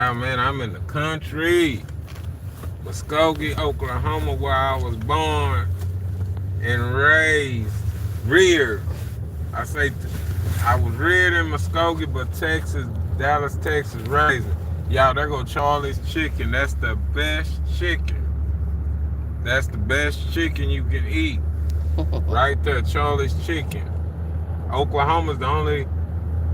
Man, I'm in the country, Muskogee, Oklahoma, where I was born and raised, reared. I say I was reared in Muskogee, but Texas, Dallas, Texas, raising. Y'all, there go Charlie's Chicken. That's the best chicken. That's the best chicken you can eat. Right there, Charlie's Chicken. Oklahoma's the only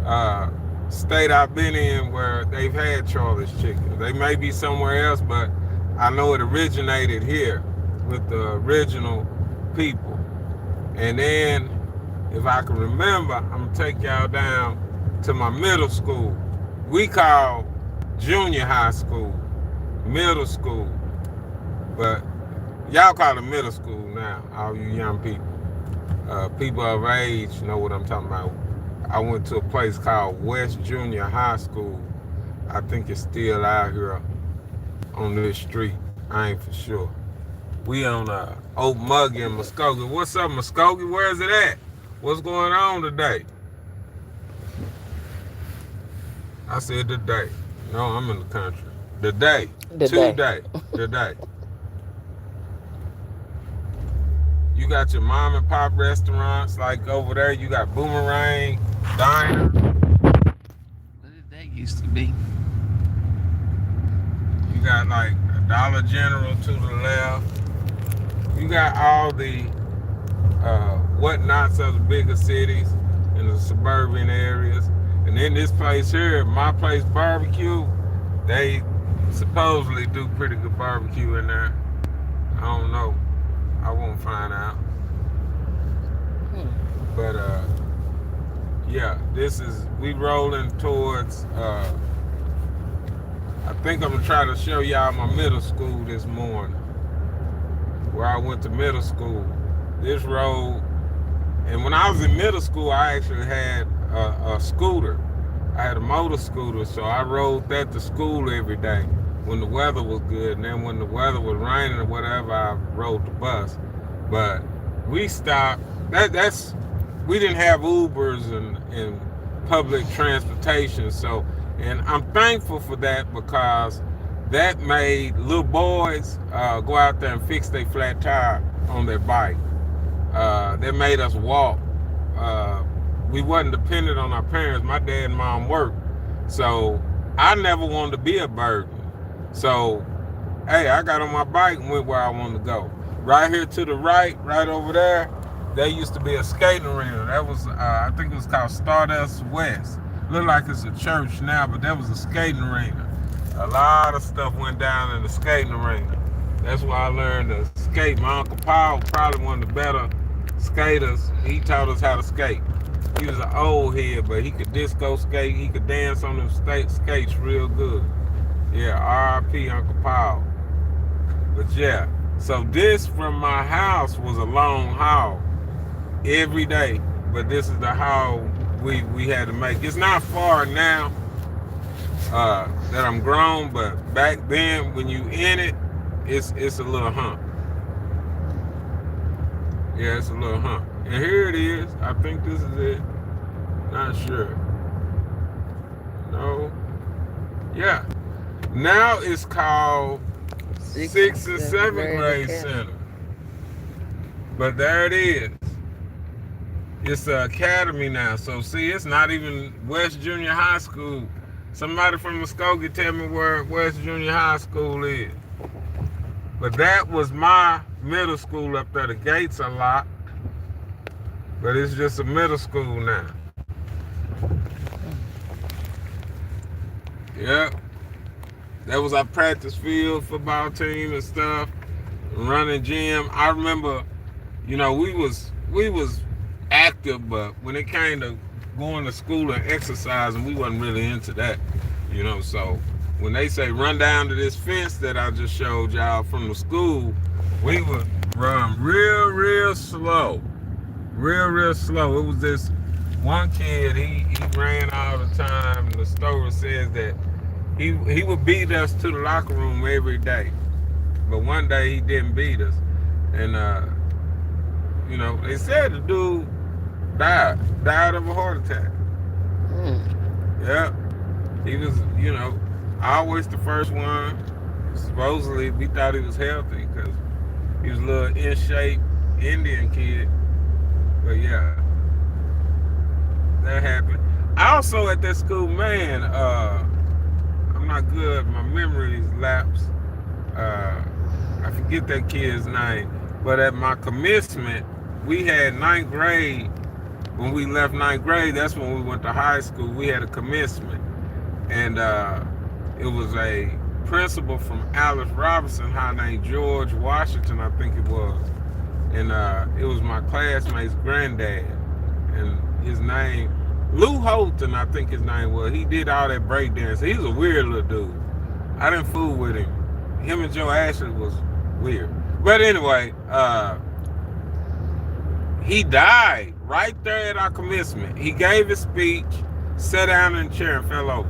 uh, state I've been in where they've had Charlie's Chicken. They may be somewhere else, but I know it originated here with the original people. And then, if I can remember, I'm gonna take y'all down to my middle school. We call junior high school middle school, but y'all call it middle school now, all you young people. People of age know what I'm talking about. I went to a place called West Junior High School. I think it's still out here on this street. I ain't for sure. We on Oak Muggy in Muskogee. What's up, Muskogee? Where is it at? What's going on today? I said today. No, I'm in the country. Today. Today. You got your mom and pop restaurants like over there. You got Boomerang Diner. What did that used to be? You got like a Dollar General to the left. You got all the whatnots of the bigger cities and the suburban areas. And then this place here, My Place Barbecue, they supposedly do pretty good barbecue in there. I don't know. I won't find out. But yeah, we rolling towards I think I'm gonna try to show y'all my middle school this morning. Where I went to middle school. This road, and when I was in middle school, I actually had a scooter. I had a motor scooter, so I rode that to school every day when the weather was good. And then when the weather was raining or whatever, I rode the bus. But we stopped. We didn't have Ubers and public transportation. So, and I'm thankful for that because that made little boys go out there and fix their flat tire on their bike. That made us walk. We wasn't dependent on our parents. My dad and mom worked. So I never wanted to be a burden. So, hey, I got on my bike and went where I wanted to go. Right here to the right over there, there used to be a skating arena. That was, I think it was called Stardust West. Look like it's a church now, but that was a skating arena. A lot of stuff went down in the skating arena. That's why I learned to skate. My Uncle Paul, probably one of the better skaters. He taught us how to skate. He was an old head, but he could disco skate. He could dance on them skates real good. Yeah, R.I.P. Uncle Paul. But yeah, so this from my house was a long haul every day. But this is the haul we had to make. It's not far now that I'm grown, but back then when you in it, it's a little hump. Yeah, it's a little hump. And here it is. I think this is it. Not sure. No. Yeah. Now it's called 6th and 7th grade center. But there it is. It's an academy now. So see, it's not even West Junior High School. Somebody from Muskogee tell me where West Junior High School is. But that was my middle school up there. The gates are locked. But it's just a middle school now. Yep. That was our practice field, football team and stuff. Running gym. I remember, we was active, but when it came to going to school and exercising, we wasn't really into that. So when they say run down to this fence that I just showed y'all from the school, we would run real slow. Real slow. It was this one kid, he ran all the time. The story says that he would beat us to the locker room every day. But one day he didn't beat us. And they said the dude died of a heart attack. Yep. He was, Always the first one. Supposedly, we thought he was healthy because he was a little in shape Indian kid. But yeah, that happened. Also at that school, man, I'm not good. My memories lapse. I forget that kid's name. But at my commencement, we had ninth grade. When we left ninth grade, that's when we went to high school. We had a commencement. And it was a principal from Alice Robinson High named George Washington, I think it was. And it was my classmate's granddad. And his name, Lou Holton, I think his name was. He did all that breakdance. He was a weird little dude. I didn't fool with him. Him and Joe Ashley was weird. But anyway, he died right there at our commencement. He gave his speech, sat down in a chair and fell over.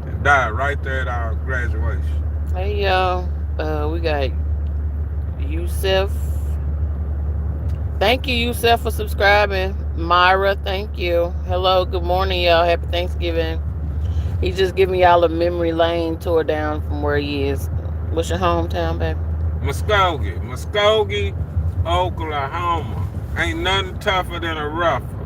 And died right there at our graduation. Hey y'all, we got Yusef. Thank you, Yusef, for subscribing. Myra, thank you. Hello, good morning, y'all. Happy Thanksgiving. He's just giving y'all a memory lane tour down from where he is. What's your hometown, baby? Muskogee, Oklahoma. Ain't nothing tougher than a rougher.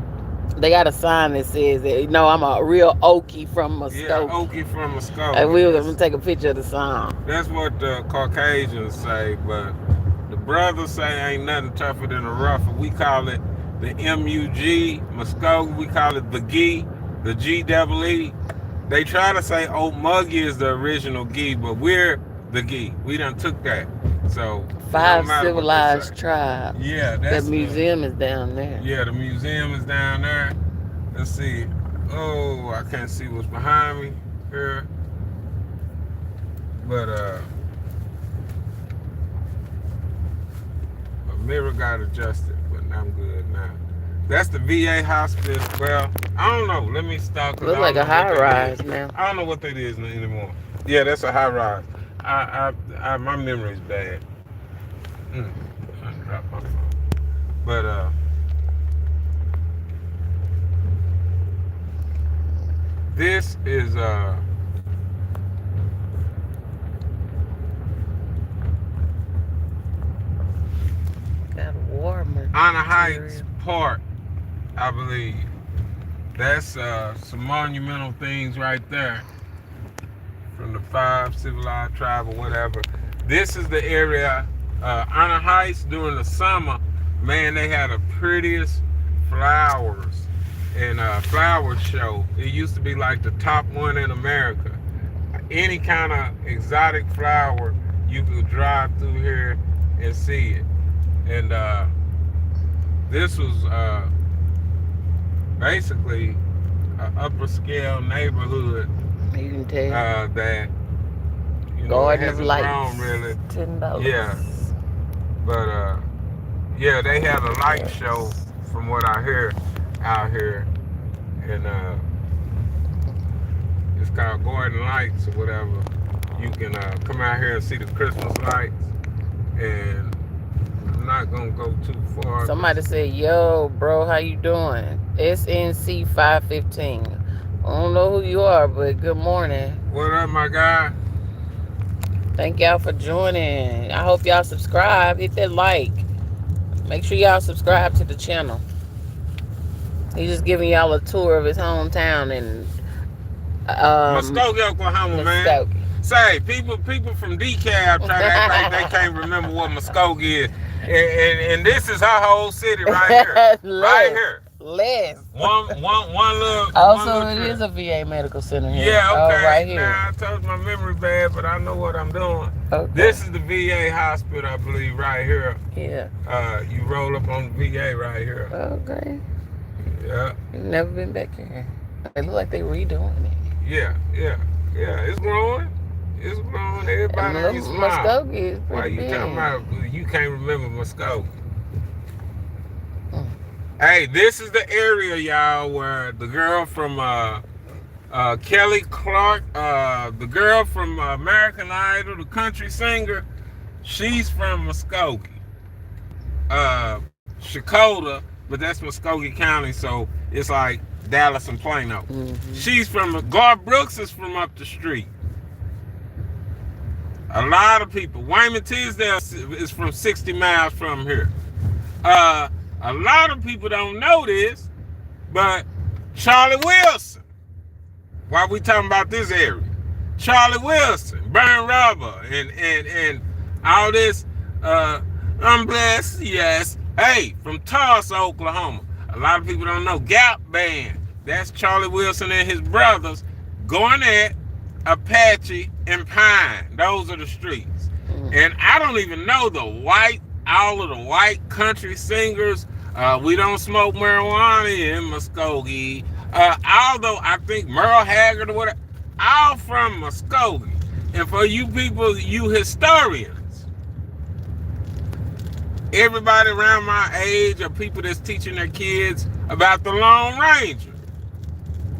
They got a sign that says that, I'm a real Okie from Muskogee. Yeah, Okie from Muskogee. And we were going to take a picture of the sign. That's what the Caucasians say, but the brothers say ain't nothing tougher than a rougher. We call it the MUG, Muskogee. We call it the Gee, the GEE. They try to say Old Muggy is the original Gee, but we're the Gee. We done took that. So 5 civilized tribes. Yeah, that's the museum is down there. Yeah, the museum is down there. Let's see. Oh, I can't see what's behind me here. But my mirror got adjusted, but I'm good now. That's the VA hospital. Well, I don't know. Let me stop. Looks like a high rise now. I don't know what that is anymore. Yeah, that's a high rise. My memory's bad. I dropped my phone. But this is got warmer. Honor Heights Park, I believe. That's some monumental things right there. From the 5 civilized tribe or whatever. This is the area, Honor Heights during the summer, man, they had the prettiest flowers and flower show. It used to be like the top one in America. Any kind of exotic flower, you could drive through here and see it. And this was basically an upper scale neighborhood. You can tell. That Garden of Lights. Grown, really. $10. Yeah. But yeah, they had a light show from what I hear out here. And it's called Garden Lights or whatever. You can come out here and see the Christmas lights. And I'm not gonna go too far. Somebody said, yo, bro, how you doing? SNC 515. I don't know who you are, but good morning. What up, my guy? Thank y'all for joining. I hope y'all subscribe. Hit that like. Make sure y'all subscribe to the channel. He's just giving y'all a tour of his hometown in Muskogee, Oklahoma, man. Say, people from DeKalb try to act like they can't remember what Muskogee is. And this is her whole city right here. Right here. Less. One little. Also, it is a VA medical center here. Yeah, okay. Right here. Now, I told you my memory bad, but I know what I'm doing. Okay. This is the VA hospital, I believe, right here. Yeah. You roll up on the VA right here. Okay. Yeah. You've never been back here. It look like they redoing it. Yeah. It's growing. It's growing. Everybody is Muskogee is pretty Why you big. talking about you can't remember Muskogee? Hey, this is the area, y'all, where the girl from Kelly Clark, the girl from American Idol, the country singer, she's from Muskogee. Shakota, but that's Muskogee County, so it's like Dallas and Plano. Mm-hmm. She's from, Gar Brooks is from up the street. A lot of people. Wayman Tisdale is from 60 miles from here. A lot of people don't know this, but Charlie Wilson, while we talking about this area, Charlie Wilson, Burn Rubber, and all this, I'm blessed, yes. Hey, from Tulsa, Oklahoma. A lot of people don't know. Gap Band, that's Charlie Wilson and his brothers, Garnett, Apache, and Pine. Those are the streets. And I don't even know all of the white country singers. We don't smoke marijuana in Muskogee. Although I think Merle Haggard or whatever, all from Muskogee. And for you people, you historians, everybody around my age or people that's teaching their kids about the Lone Ranger,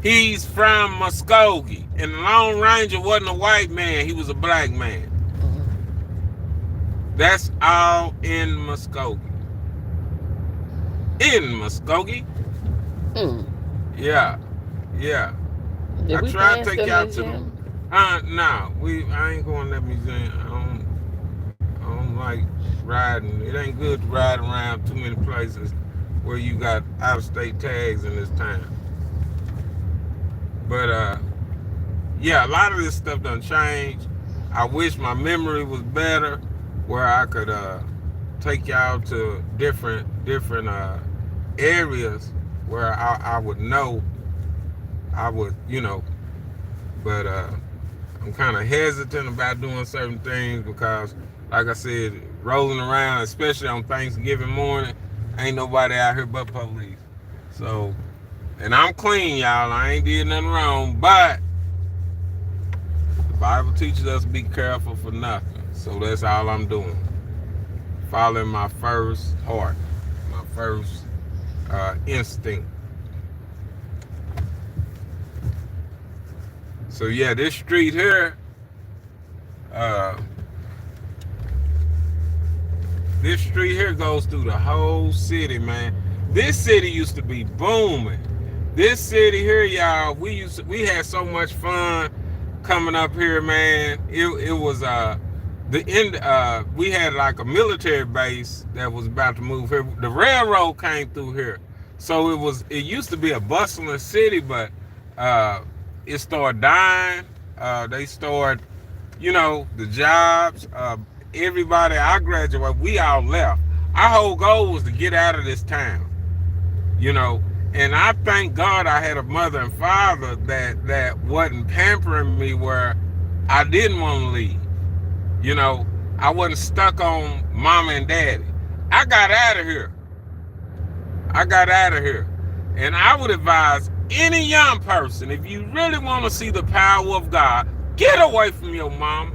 he's from Muskogee. And the Lone Ranger wasn't a white man, he was a black man. That's all in Muskogee. In Muskogee. Yeah. Did I we tried to pass take the y'all to the museum? no, I ain't going to that museum. I don't like riding. It ain't good to ride around too many places where you got out of state tags in this town. But yeah, a lot of this stuff done changed. I wish my memory was better, where I could take y'all to different areas where I would know. I would, but I'm kind of hesitant about doing certain things because, like I said, rolling around, especially on Thanksgiving morning, ain't nobody out here but police. So, and I'm clean, y'all. I ain't did nothing wrong, but the Bible teaches us to be careful for nothing. So that's all I'm doing. Following my first heart, my first instinct. So yeah, this street here, goes through the whole city, man. This city used to be booming. This city here, y'all, we had so much fun coming up here, man. It was we had like a military base that was about to move here. The railroad came through here, so it used to be a bustling city, but it started dying. They started, the jobs. Everybody, I graduated, we all left. Our whole goal was to get out of this town, and I thank God I had a mother and father that wasn't pampering me where I didn't want to leave. I wasn't stuck on mama and daddy. I got out of here. And I would advise any young person, if you really want to see the power of God, get away from your mama.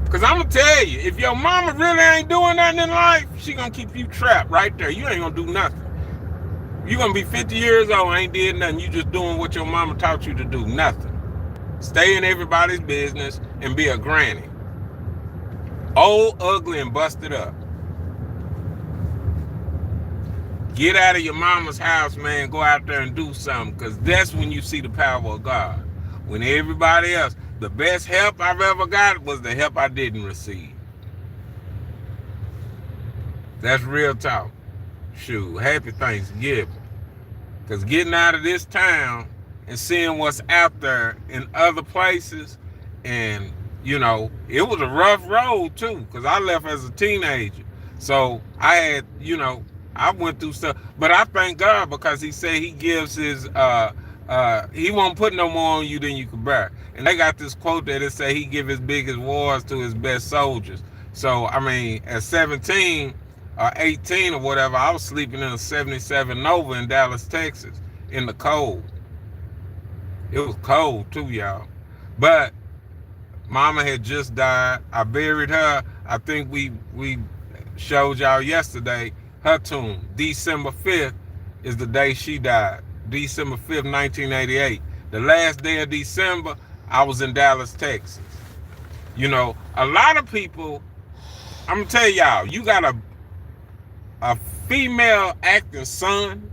Because I'm going to tell you, if your mama really ain't doing nothing in life, she going to keep you trapped right there. You ain't going to do nothing. You're going to be 50 years old and ain't did nothing. You just doing what your mama taught you to do. Nothing. Stay in everybody's business and be a granny. Old, ugly, and busted up. Get out of your mama's house, man. Go out there and do something, because that's when you see the power of God. When everybody else, the best help I've ever got was the help I didn't receive. That's real talk. Shoot, happy Thanksgiving. Because getting out of this town and seeing what's out there in other places, and, it was a rough road, too, because I left as a teenager. So I had, I went through stuff, but I thank God because he said he gives his, he won't put no more on you than you can bear. And they got this quote that it say he give his biggest wars to his best soldiers. So, at 17 or 18 or whatever, I was sleeping in a 77 Nova in Dallas, Texas, in the cold. It was cold too, y'all. But mama had just died. I buried her. I think we showed y'all yesterday her tomb. December 5th is the day she died. December 5th, 1988. The last day of December, I was in Dallas, Texas. A lot of people, I'm going to tell y'all, you got a female acting son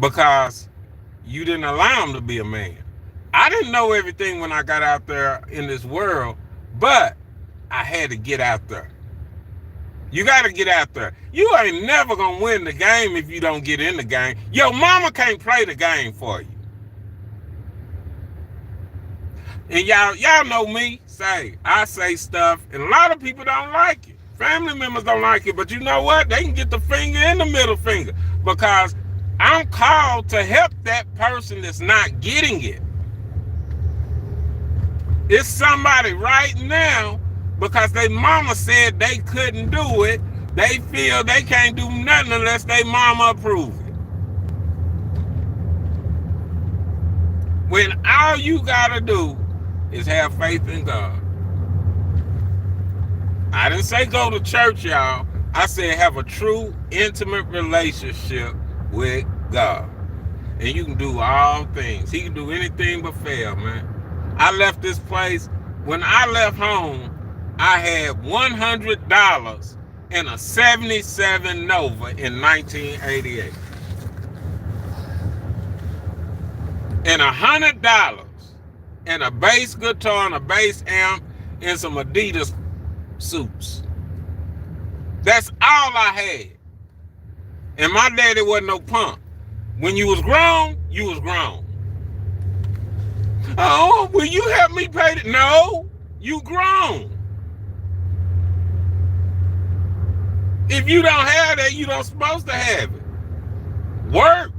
because you didn't allow him to be a man. I didn't know everything when I got out there in this world, but I had to get out there. You got to get out there. You ain't never going to win the game if you don't get in the game. Your mama can't play the game for you. And y'all know me. I say stuff, and a lot of people don't like it. Family members don't like it, but you know what? They can get the finger and the middle finger because I'm called to help that person that's not getting it. It's somebody right now because their mama said they couldn't do it. They feel they can't do nothing unless their mama approve it. When all you gotta do is have faith in God. I didn't say go to church, y'all. I said have a true, intimate relationship with God. And you can do all things. He can do anything but fail, man. I left this place. When I left home, I had $100 in a 77 Nova in 1988. And $100 and a bass guitar and a bass amp and some Adidas suits. That's all I had. And my daddy wasn't no punk. When you was grown, you was grown. Oh, will you help me pay it? No, you grown. If you don't have that, you don't supposed to have it. Work.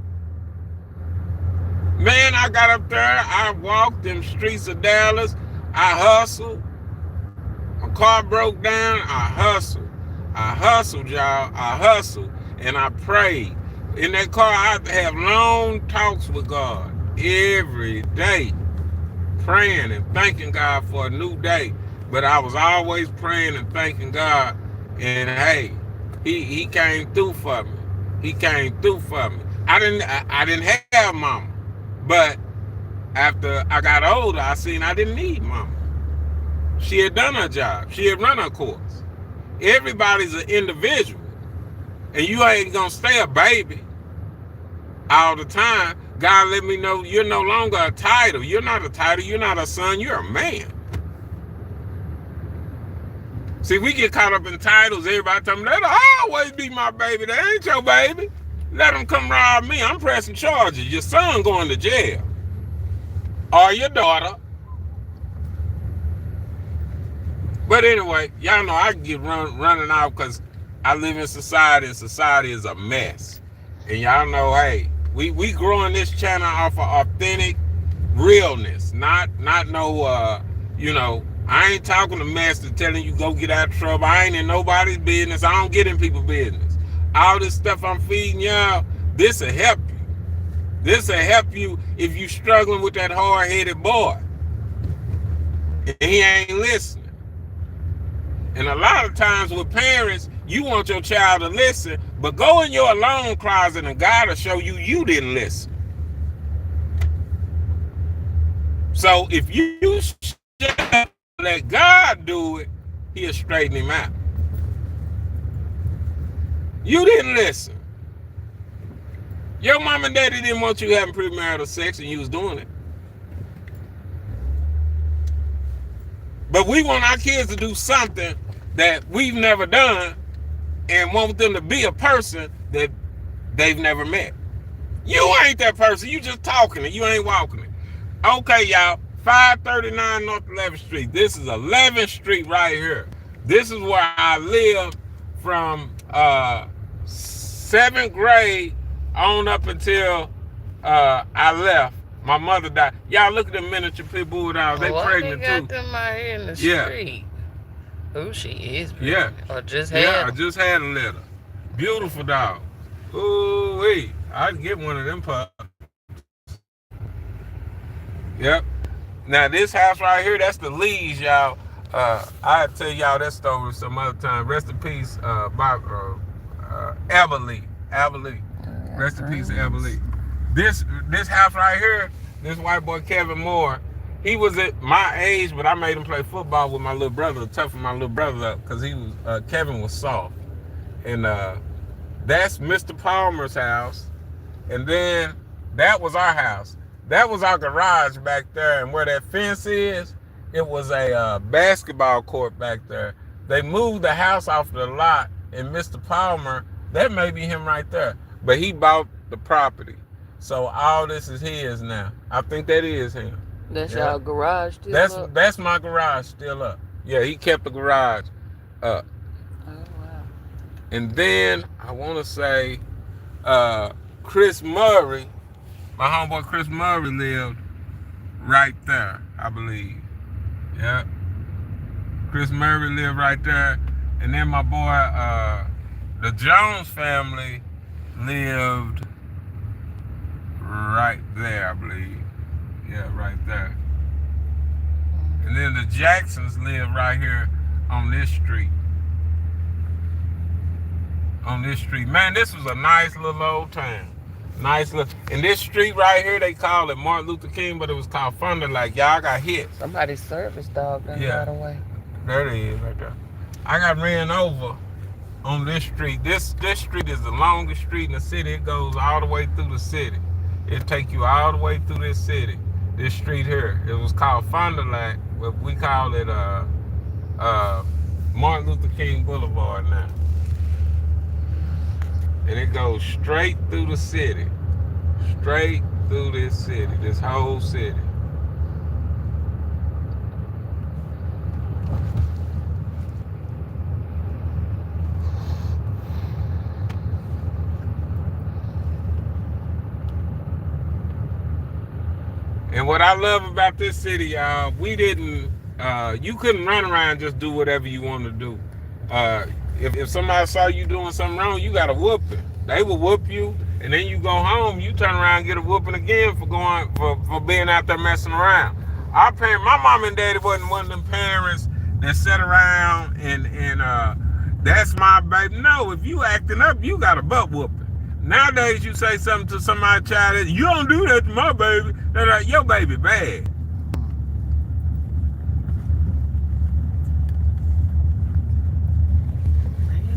Man, I got up there. I walked them streets of Dallas. I hustled. My car broke down. I hustled. I hustled, y'all. I hustled. And I prayed. In that car, I had to have long talks with God every day. Praying and thanking God for a new day. But I was always praying and thanking God. And hey, he came through for me. He came through for me. I didn't have mama. But after I got older, I seen I didn't need mama. She had done her job. She had run her course. Everybody's an individual. And you ain't gonna stay a baby all the time. God let me know you're no longer a title. You're not a title. You're not a son. You're a man. See, we get caught up in titles. Everybody tell me, that'll always be my baby. That ain't your baby. Let them come rob me. I'm pressing charges. Your son going to jail. Or your daughter. But anyway, y'all know I get running out because I live in society, and society is a mess. And y'all know, hey, we growing this channel off of authentic realness. Not no, I ain't talking to master telling you go get out of trouble. I ain't in nobody's business. I don't get in people's business. All this stuff I'm feeding y'all, this will help you. This will help you if you struggling with that hard-headed boy. And he ain't listening. And a lot of times with parents, you want your child to listen, but go in your alone closet and God will show you didn't listen. So if you let God do it, he'll straighten him out. You didn't listen. Your mom and daddy didn't want you having premarital sex and you was doing it. But we want our kids to do something that we've never done and want them to be a person that they've never met. You ain't that person. You just talking it. You ain't walking it. Okay, y'all. 539 North 11th Street. This is 11th Street right here. This is where I lived from 7th grade on up until I left. My mother died. Y'all look at the miniature pit bull dogs. They pregnant too. Got them out here in the street. Who she is? Yeah. Or just had? Yeah, I just had a litter. Beautiful dog. Ooh wee. I'd get one of them pups. Yep. Now this house right here, that's the Lees, y'all. I'll tell y'all that story some other time. Rest in peace, Everly. Rest in peace, Everly. This house right here, this white boy Kevin Moore, he was at my age, but I made him play football with my little brother, toughen my little brother up, because Kevin was soft. And That's Mr. Palmer's house. And then that was our house. That was our garage back there. And where that fence is, it was a basketball court back there. They moved the house off the lot, and Mr. Palmer, that may be him right there. But he bought the property. So all this is his now. I think that is him. That's y'all garage still up? That's my garage still up. Yeah, he kept the garage up. Oh, wow. And then I want to say Chris Murray, my homeboy Chris Murray lived right there, I believe. Yeah. Chris Murray lived right there. And then my boy, the Jones family lived right there, I believe. Yeah, right there. And then the Jacksons live right here on this street. On this street. Man, this was a nice little old town. Nice little. And this street right here, they call it Martin Luther King, but it was called Fun D Like. Y'all got hit. Somebody's service dog done got away. There it is right there. I got ran over on this street. This street is the longest street in the city. It goes all the way through the city. It take you all the way through this city. This street here. It was called Fun D Like, but we call it Martin Luther King Boulevard now. And it goes straight through the city. Straight through this city. This whole city. And what I love about this city, y'all, we didn't, you couldn't run around and just do whatever you want to do. If somebody saw you doing something wrong, you got to whoop it. They will whoop you, and then you go home, you turn around and get a whooping again for being out there messing around. Our parents, my mom and daddy wasn't one of them parents that sat around and that's my baby. No, if you acting up, you got a butt whooping. Nowadays, you say something to somebody's child, you don't do that to my baby. They're like, your baby bad.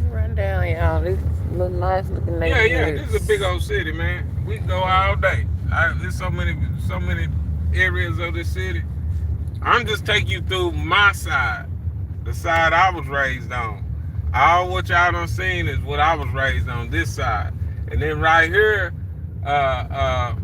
Run down, y'all. This little nice looking neighborhood. Yeah, this is a big old city, man. We can go all day. There's so many areas of this city. I'm just taking you through my side, the side I was raised on. All what y'all done seen is what I was raised on, this side. And then right here, a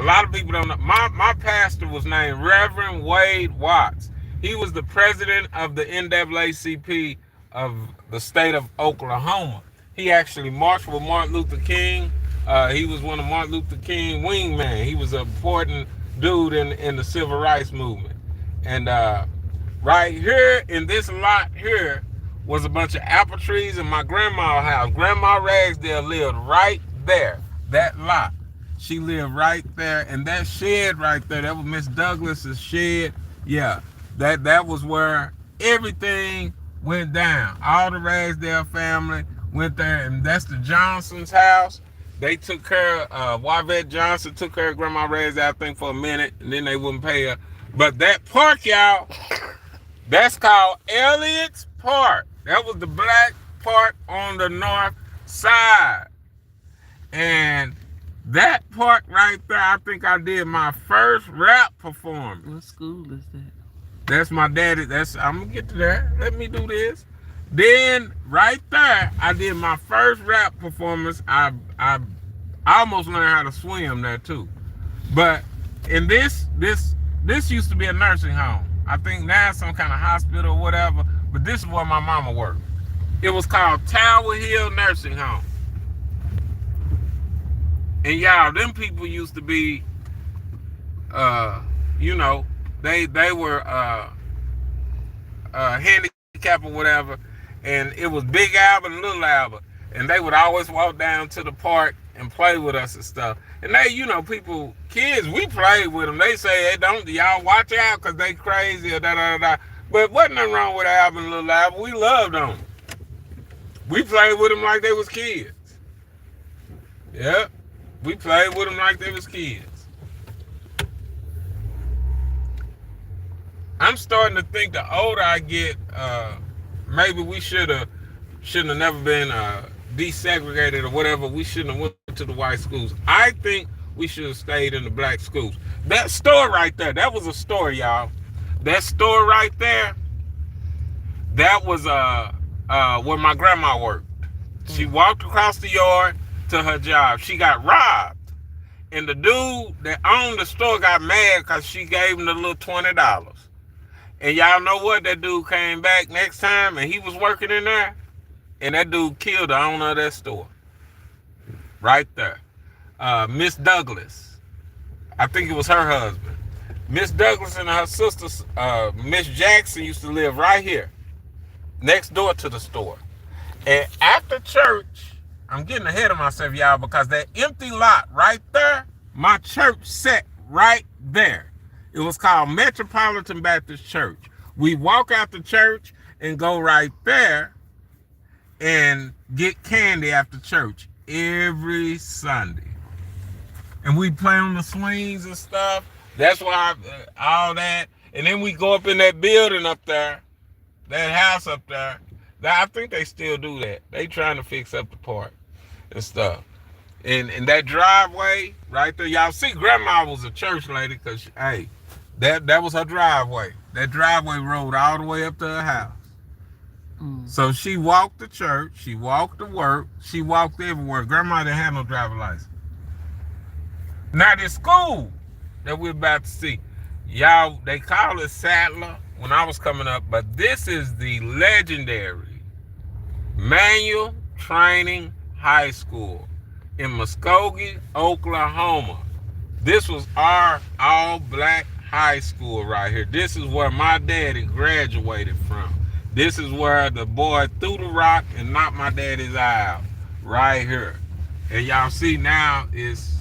lot of people don't know. My pastor was named Reverend Wade Watts. He was the president of the NAACP of the state of Oklahoma. He actually marched with Martin Luther King. He was one of Martin Luther King wingman. He was an important dude in the civil rights movement. And right here in this lot here was a bunch of apple trees in my grandma's house. Grandma Ragsdale lived right there, that lot. She lived right there, and that shed right there, that was Miss Douglas's shed. Yeah, that was where everything went down. All the Ragsdale family went there, and that's the Johnson's house. They took care of, Wavette Johnson took care of Grandma Ragsdale, I think, for a minute, and then they wouldn't pay her. But that park, y'all, that's called Elliott's Park. That was the black part on the north side. And that park right there, I think I did my first rap performance. What school is that? That's my daddy. I'm gonna get to that. Let me do this. Then right there, I did my first rap performance. I almost learned how to swim there too. But in this used to be a nursing home. I think now it's some kind of hospital or whatever. But this is where my mama worked. It was called Tower Hill Nursing Home. And y'all, them people used to be, they were handicapped or whatever. And it was Big Albert and Little Albert. And they would always walk down to the park and play with us and stuff. And they, kids, we played with them. They say, hey, don't y'all watch out because they crazy or da-da-da-da. But wasn't nothing wrong with Albert and Little Albert. We loved them. We played with them like they was kids. Yep. We played with them like they was kids. I'm starting to think the older I get, maybe we shouldn't have never been desegregated or whatever, we shouldn't have went to the white schools. I think we should have stayed in the black schools. That store right there, that was a store, y'all. That store right there, that was where my grandma worked. She walked across the yard to her job. She got robbed. And the dude that owned the store got mad because she gave him the little $20. And y'all know what? That dude came back next time and he was working in there. And that dude killed the owner of that store. Right there. Miss Douglas. I think it was her husband. Miss Douglas and her sister, Miss Jackson, used to live right here. Next door to the store. And after church, I'm getting ahead of myself, y'all, because that empty lot right there, my church sat right there. It was called Metropolitan Baptist Church. We walk out the church and go right there and get candy after church every Sunday. And we play on the swings and stuff. That's why all that. And then we go up in that building up there, that house up there. I think they still do that. They trying to fix up the park and stuff. And that driveway right there, y'all see Grandma was a church lady because, hey, that was her driveway. That driveway rode all the way up to her house. So she walked to church, she walked to work, she walked everywhere. Grandma didn't have no driver's license. Now this school that we're about to see, y'all, they call it Sadler when I was coming up, but this is the legendary Manual Training High School in Muskogee, Oklahoma. This was our all-black high school right here. This is where my daddy graduated from. This is where the boy threw the rock and knocked my daddy's eye out. Right here. And y'all see now it's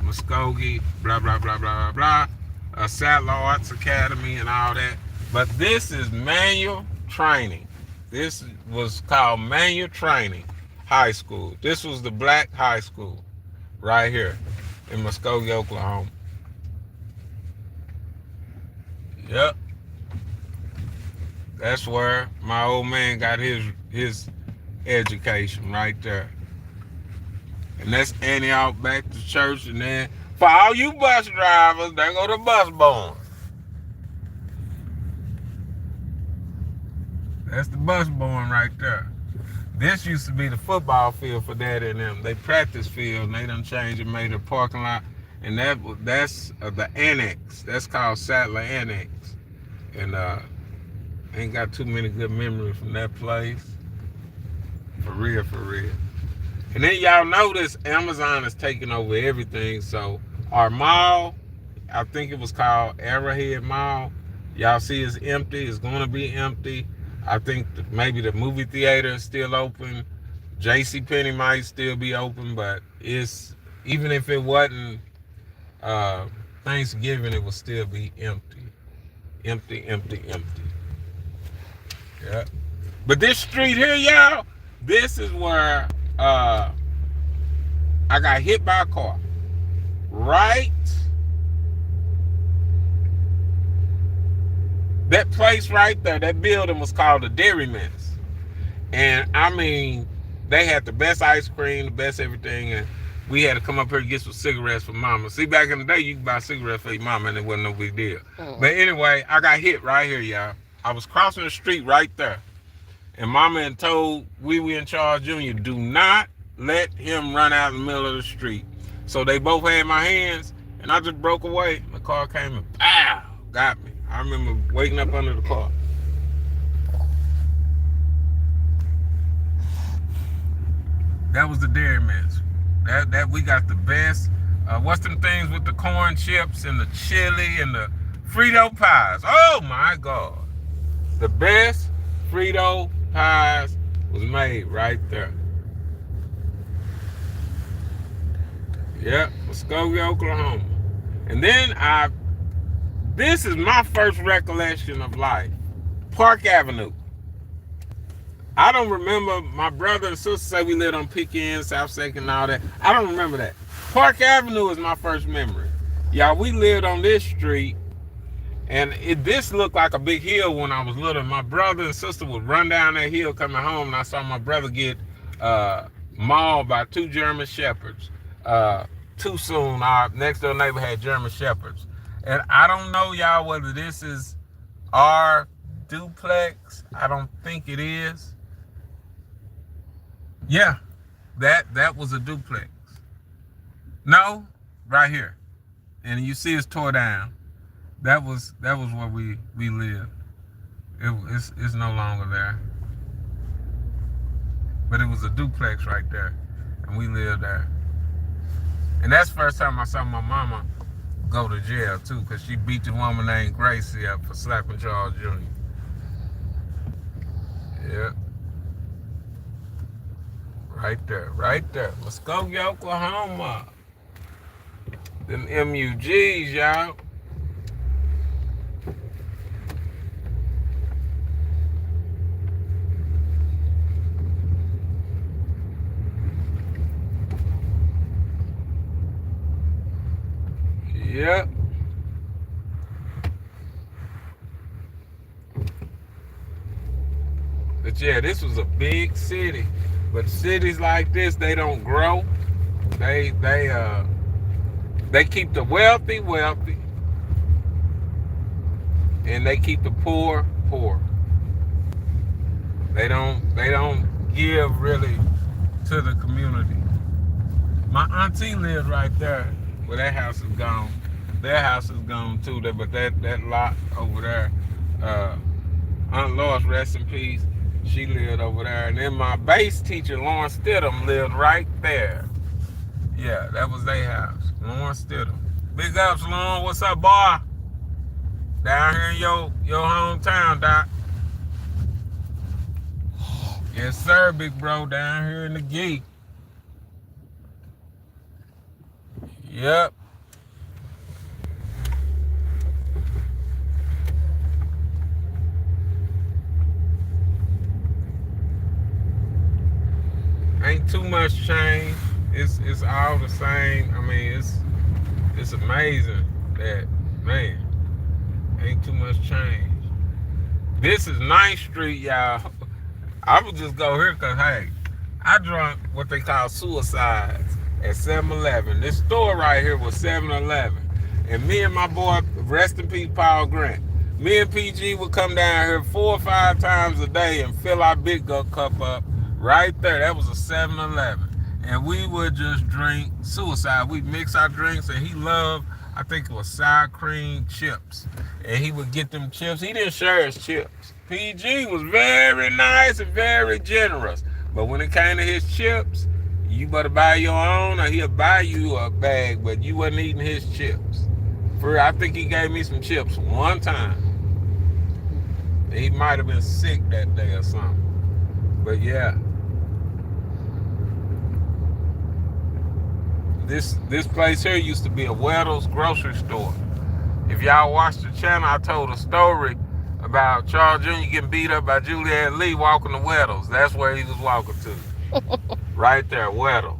Muskogee, blah, blah, blah, blah, blah, blah. Sadler Arts Academy and all that. But this is Manual Training. This was called Manual Training High School. This was the black high school right here in Muskogee, Oklahoma. Yep. That's where my old man got his education right there. And that's Antioch Baptist Church. And then for all you bus drivers, there go the bus barn. That's the bus barn right there. This used to be the football field for Daddy and them. They practice field, and they done changed and made a parking lot. And that's the annex. That's called Sadler Annex. And ain't got too many good memories from that place. For real, for real. And then y'all notice Amazon is taking over everything. So our mall, I think it was called Arrowhead Mall. Y'all see it's empty. It's going to be empty. I think maybe the movie theater is still open. JCPenney might still be open, but it's, even if it wasn't Thanksgiving, it would still be empty. Empty, empty, empty. Yeah. But this street here, y'all, this is where I got hit by a car. Right? That place right there, that building was called the Dairyman's. And I mean, they had the best ice cream, the best everything, and we had to come up here to get some cigarettes for mama. See, back in the day, you could buy cigarettes for your mama and it wasn't no big deal. But anyway, I got hit right here, y'all. I was crossing the street right there. And mama had told Wee Wee and Charles Jr., do not let him run out in the middle of the street. So they both had my hands, and I just broke away. The car came and pow, got me. I remember waking up under the car. That was the Dairyman's. That we got the best. What's them things with the corn chips and the chili and the Frito pies? Oh my God. The best Frito pies was made right there. Yep, Muskogee, Oklahoma. And then this is my first recollection of life. Park Avenue. I don't remember, my brother and sister say we lived on Pekin, South Second and all that. I don't remember that. Park Avenue is my first memory. Y'all, we lived on this street, and this looked like a big hill when I was little. My brother and sister would run down that hill coming home, and I saw my brother get mauled by two German shepherds. Too soon, our next door neighbor had German shepherds, and I don't know, y'all, whether this is our duplex. I don't think it is. Yeah, that was a duplex. No, right here, and you see it's tore down. That was where we lived. It's no longer there, but it was a duplex right there, and we lived there. And that's the first time I saw my mama go to jail too, because she beat the woman named Gracie up for slapping Charles Jr. Yeah, right there, right there. Muskogee, Oklahoma. Them MUGs, y'all. Yep. But yeah, this was a big city. But cities like this, they don't grow. They keep the wealthy wealthy, and they keep the poor poor. They don't give really to the community. My auntie lives right there, but that house is gone. Their house is gone too. But that lot over there, Aunt Lois, rest in peace, she lived over there. And then my bass teacher, Lawrence Stidham, lived right there. Yeah, that was their house. Lawrence Stidham. Big ups, Lawrence. What's up, boy? Down here in your hometown, Doc. Yes, sir, big bro. Down here in the geek. Yep. Ain't too much change. It's all the same. I mean, it's amazing that, man, ain't too much change. This is 9th Street, y'all. I would just go here because, hey, I drunk what they call suicides at 7-Eleven. This store right here was 7-Eleven. And me and my boy, rest in peace, Paul Grant, me and PG would come down here 4 or 5 times a day and fill our big cup up right there. That was a 7-Eleven. And we would just drink suicide. We'd mix our drinks, and he loved, I think it was sour cream chips. And he would get them chips. He didn't share his chips. PG was very nice and very generous. But when it came to his chips, you better buy your own or he'll buy you a bag, but you wasn't eating his chips. I think he gave me some chips one time. He might have been sick that day or something. But yeah. This place here used to be a Weddell's grocery store. If y'all watched the channel, I told a story about Charles Jr. getting beat up by Juliet Lee walking to Weddell's. That's where he was walking to. Right there, Weddell's.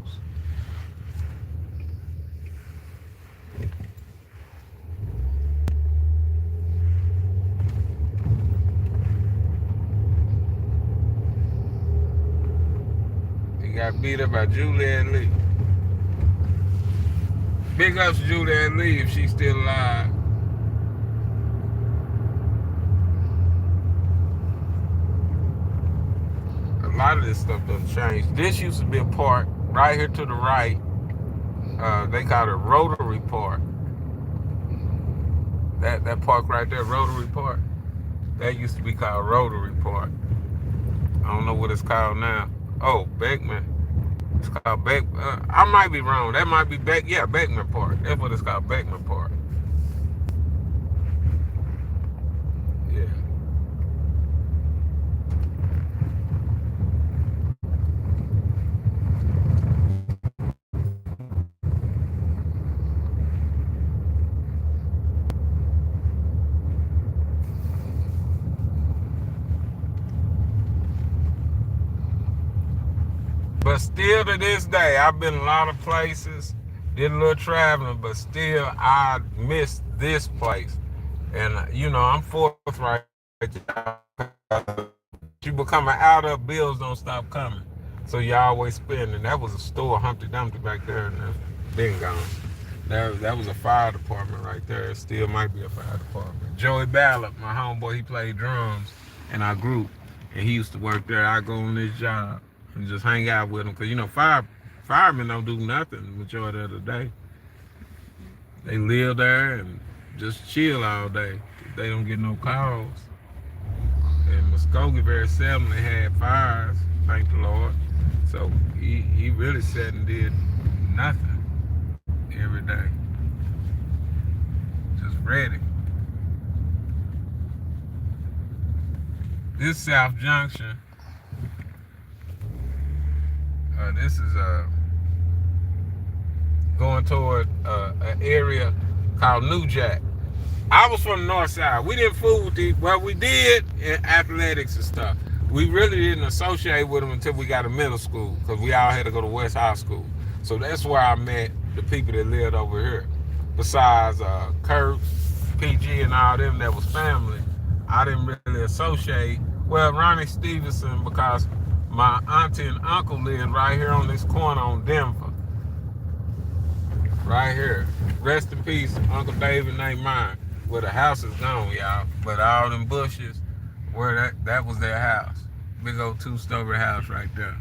He got beat up by Juliet Lee. Big ups to Juliet Lee if she's still alive. A lot of this stuff doesn't change. This used to be a park right here to the right. They call it Rotary Park. That park right there, Rotary Park. That used to be called Rotary Park. I don't know what it's called now. Oh, Beckman. It's called Beckman. I might be wrong. That might be Beckman Park. That's what it's called, Beckman Park. Yeah. But still to this day, I've been a lot of places, did a little traveling, but still I miss this place. And I'm forthright. You becoming out of bills don't stop coming. So you always spend, and that was a store, Humpty Dumpty back there, and that's been gone. That was a fire department right there. It still might be a fire department. Joey Ballard, my homeboy, he played drums in our group, and he used to work there. I go on this job and just hang out with him, cause you know firemen don't do nothing the majority of the day. They live there and just chill all day. They don't get no calls. And Muskogee very seldom they had fires, thank the Lord. So he really sat and did nothing every day. Just ready. This South Junction, this is going toward an area called New Jack. I was from the north side. We didn't fool with these. Well, we did in athletics and stuff. We really didn't associate with them until we got to middle school, because we all had to go to West High School. So that's where I met the people that lived over here. Besides Kurt, PG, and all them that was family, I didn't really associate. Well, Ronnie Stevenson, because my auntie and uncle lived right here on this corner on Denver. Right here. Rest in peace, Uncle David ain't mine. Well, the house is gone, y'all. But all them bushes, where that was their house. Big old two-story house right there.